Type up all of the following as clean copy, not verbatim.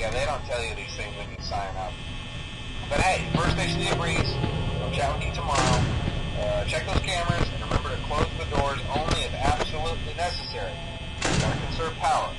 Yeah, they don't tell you these things when you sign up. But hey, first station of the breeze. I'll chat with you tomorrow. Check those cameras and remember to close the doors only if absolutely necessary. Gotta conserve power.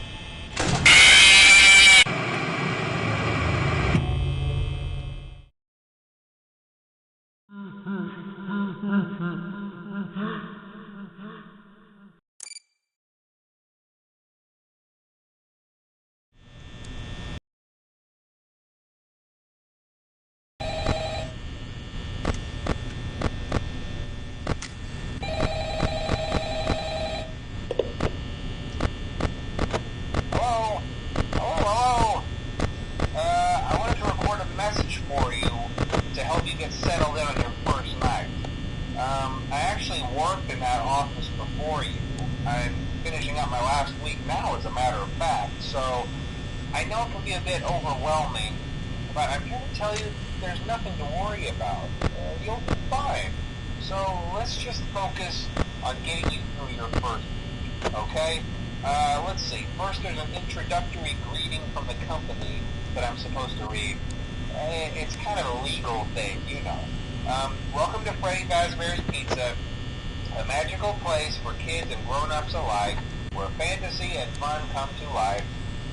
For you to help you get settled in on your first night. I actually worked in that office before you. I'm finishing up my last week now, as a matter of fact, so I know it can be a bit overwhelming, but I'm here to tell you there's nothing to worry about. You'll be fine. So let's just focus on getting you through your first week, okay? Let's see. First, there's an introductory greeting from the company that I'm supposed to read. It's kind of a legal thing, you know. Welcome to Freddy Fazbear's Pizza, a magical place for kids and grown-ups alike, where fantasy and fun come to life.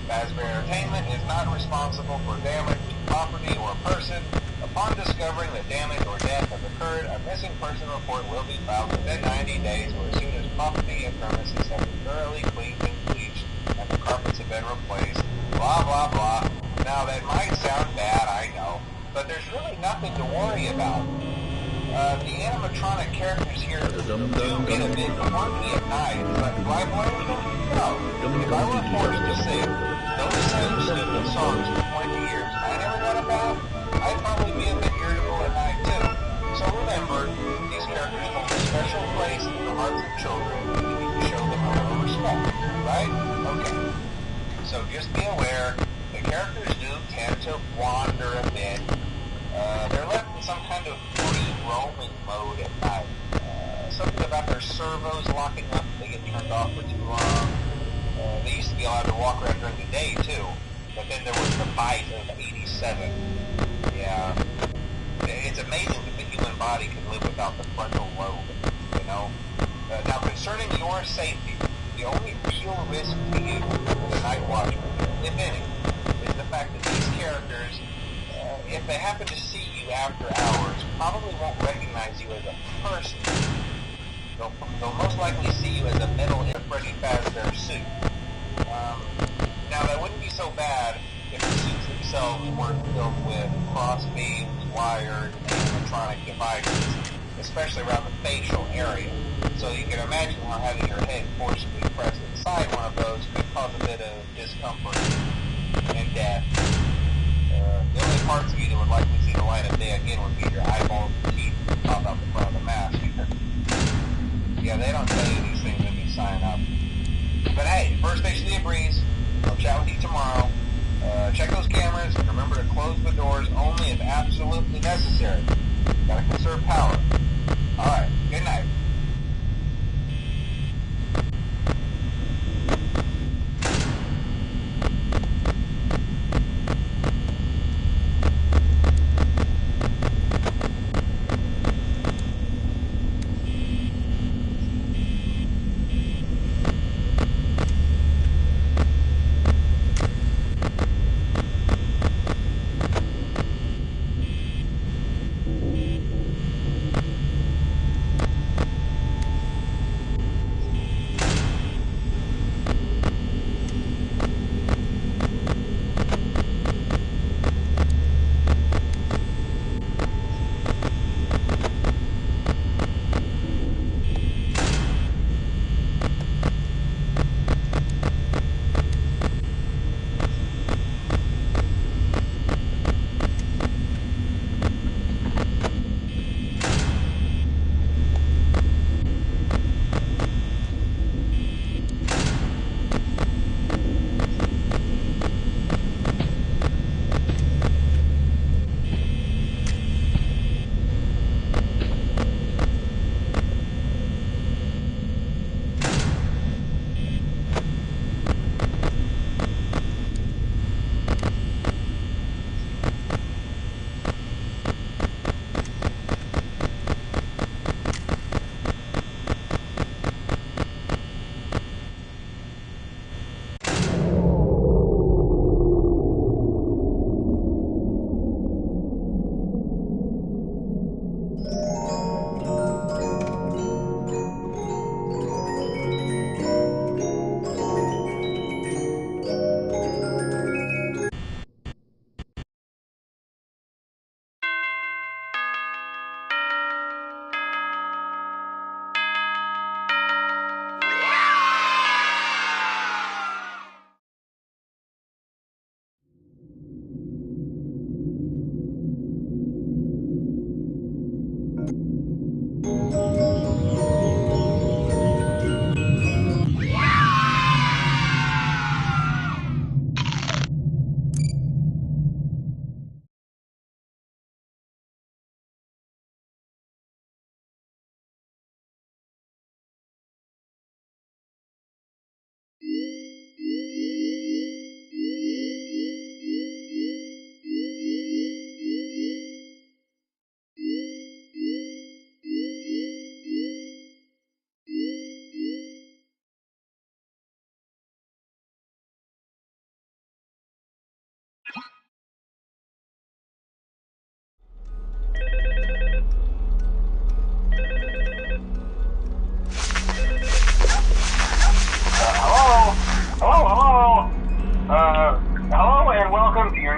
Fazbear Entertainment is not responsible for damage to property or person. Upon discovering that damage or death has occurred, a missing person report will be filed within 90 days or as soon as property and premises have been thoroughly cleaned and bleached and the carpets have been replaced. Blah, blah, blah. Now, that might sound bad, I know, but there's really nothing to worry about. The animatronic characters here do get a bit quirky at night, but do I blame them? No. If I were forced to sing those same stupid songs for 20 years and I never got a bath, I'd probably be a bit irritable at night, too. So remember, these characters hold a special place in the hearts of children, and you need to show them a little respect, right? Okay. So just be aware, the characters do tend to wander a bit. They're left in some kind of free roaming mode at night. Something about their servos locking up if they get turned off for too long. They used to be allowed to walk around during the day too, but then there was the bite of 87. Yeah. It's amazing that the human body can live without the frontal lobe, you know? Now concerning your safety, the only real risk to you as a night watchman, if any, is the fact that these characters, if they happen to see you after hours, probably won't recognize you as a person. They'll most likely see you as a metal Freddy Fazbear suit. Now, that wouldn't be so bad if the suits themselves weren't filled with cross beams, wires, and animatronic devices, especially around the facial area. So you can imagine how having your head forcibly pressed inside one of those could cause a bit of discomfort and death. The only parts of you that would likely see the light of day again would be your eyeballs and teeth that pop out the front of the mask. Yeah, they don't tell you these things when you sign up. But hey, first station of the breeze. I'll chat with you tomorrow. Check those cameras and remember to close the doors only if absolutely necessary. Gotta conserve power. Alright, good night.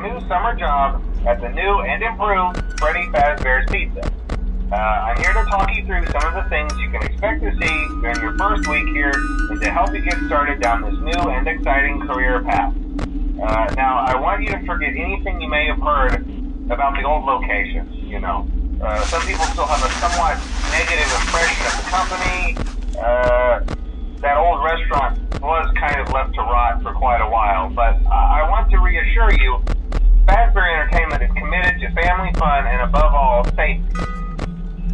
your new summer job at the new and improved Freddy Fazbear's Pizza. I'm here to talk you through some of the things you can expect to see during your first week here and to help you get started down this new and exciting career path. Now, I want you to forget anything you may have heard about the old location, some people still have a somewhat negative impression of the company. That old restaurant was kind of left to rot for quite a while, but I want to reassure you, Fazbear Entertainment is committed to family fun and above all, safety.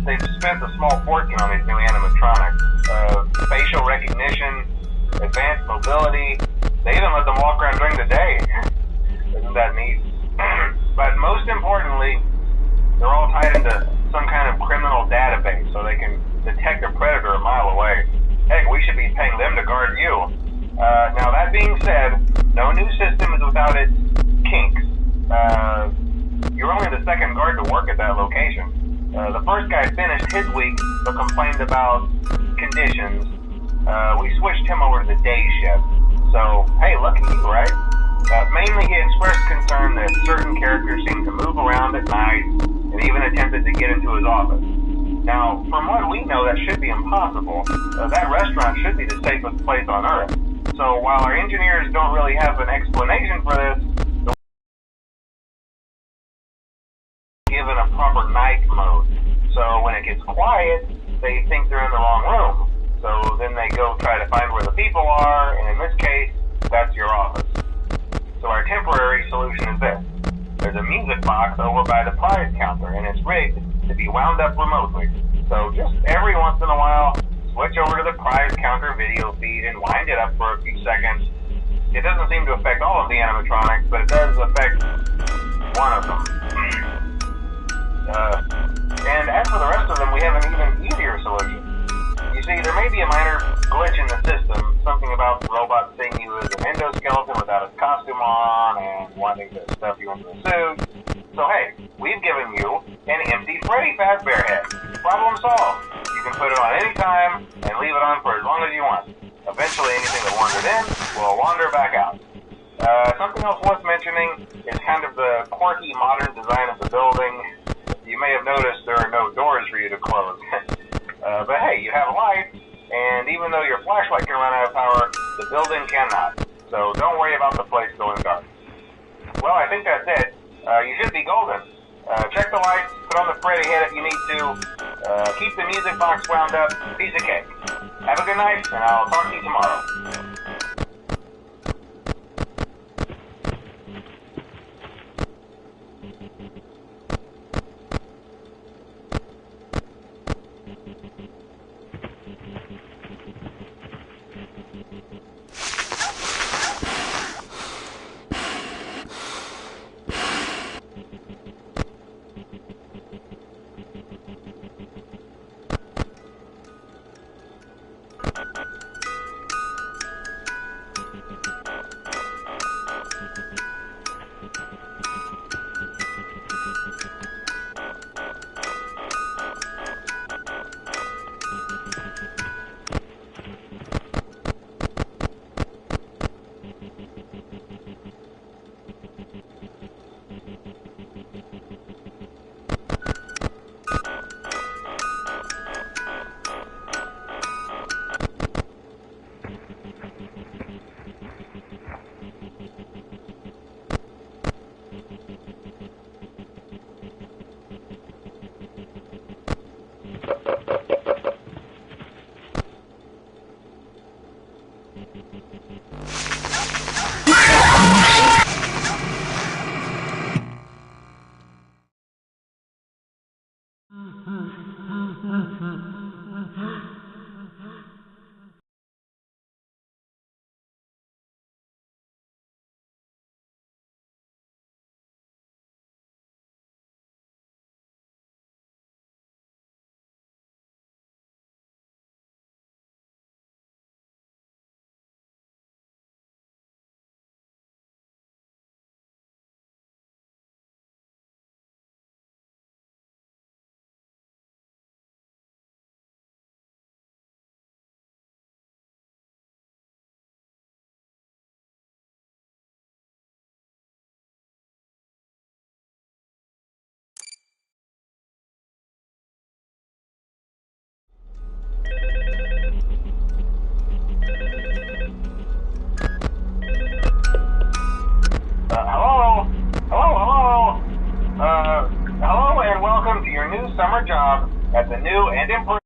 They've spent a small fortune on these new animatronics. Facial recognition, advanced mobility. They even let them walk around during the day. Isn't that neat? But most importantly, they're all tied into some kind of criminal database so they can detect a predator a mile away. Heck, we should be paying them to guard you. Now that being said, no new system is without its kinks. You're only the second guard to work at that location. The first guy finished his week but complained about conditions. We switched him over to the day shift. So, hey, lucky you, right? Mainly he expressed concern that certain characters seemed to move around at night and even attempted to get into his office. Now, from what we know, that should be impossible. That restaurant should be the safest place on Earth. So while our engineers don't really have an explanation for this, given a proper night mode. So when it gets quiet, they think they're in the wrong room. So then they go try to find where the people are, and in this case, that's your office. So our temporary solution is this. There's a music box over by the prize counter, and it's rigged to be wound up remotely. So just every once in a while, switch over to the prize counter video feed and wind it up for a few seconds. It doesn't seem to affect all of the animatronics, but it does affect one of them. And as for the rest of them, we have an even easier solution. You see, there may be a minor glitch in the system, something about the robot seeing you as an endoskeleton without his costume on and wanting to stuff you into a suit. So hey, we've given you an empty Freddy Fazbear head. Problem solved. You can put it on any time and leave it on for as long as you want. Eventually anything that wandered in will wander back out. Something else worth mentioning is kind of the quirky modern design of the building. You may have noticed there are no doors for you to close. But hey, you have a light, and even though your flashlight can run out of power, the building cannot. So don't worry about the place going dark. Well, I think that's it. You should be golden. Check the lights, put on the Freddy head if you need to, keep the music box wound up, piece of cake. Have a good night, and I'll talk to you tomorrow. new summer job at the new and improved